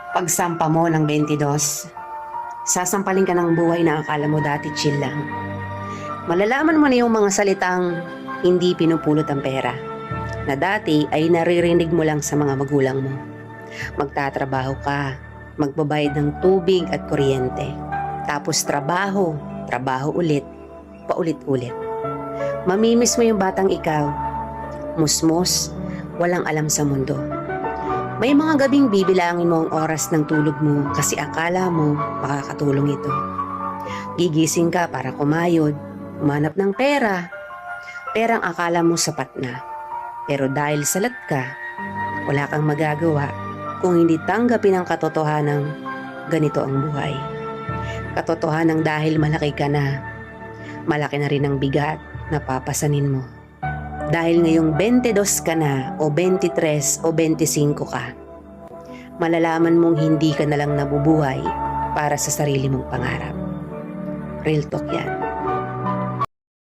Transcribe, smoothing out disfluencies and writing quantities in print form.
Pagsampa mo ng 22, sasampalin ka ng buhay na akala mo dati chill lang. Malalaman mo na yung mga salitang hindi pinupulot ang pera, na dati ay naririnig mo lang sa mga magulang mo. Magtatrabaho ka, magbabayad ng tubig at kuryente. Tapos trabaho, trabaho ulit, paulit-ulit. Mamimiss mo yung batang ikaw, musmos, walang alam sa mundo. May mga gabing bibilangin mo ang oras ng tulog mo kasi akala mo makakatulong ito. Gigising ka para kumayod, umanap ng pera. Perang akala mo sapat na. Pero dahil salat ka, wala kang magagawa kung hindi tanggapin ang katotohanang ganito ang buhay. Katotohanan dahil malaki ka na, malaki na rin ang bigat na papasanin mo. Dahil ngayong 22 ka na o 23 o 25 ka, malalaman mong hindi ka na lang nabubuhay para sa sarili mong pangarap. Real talk yan.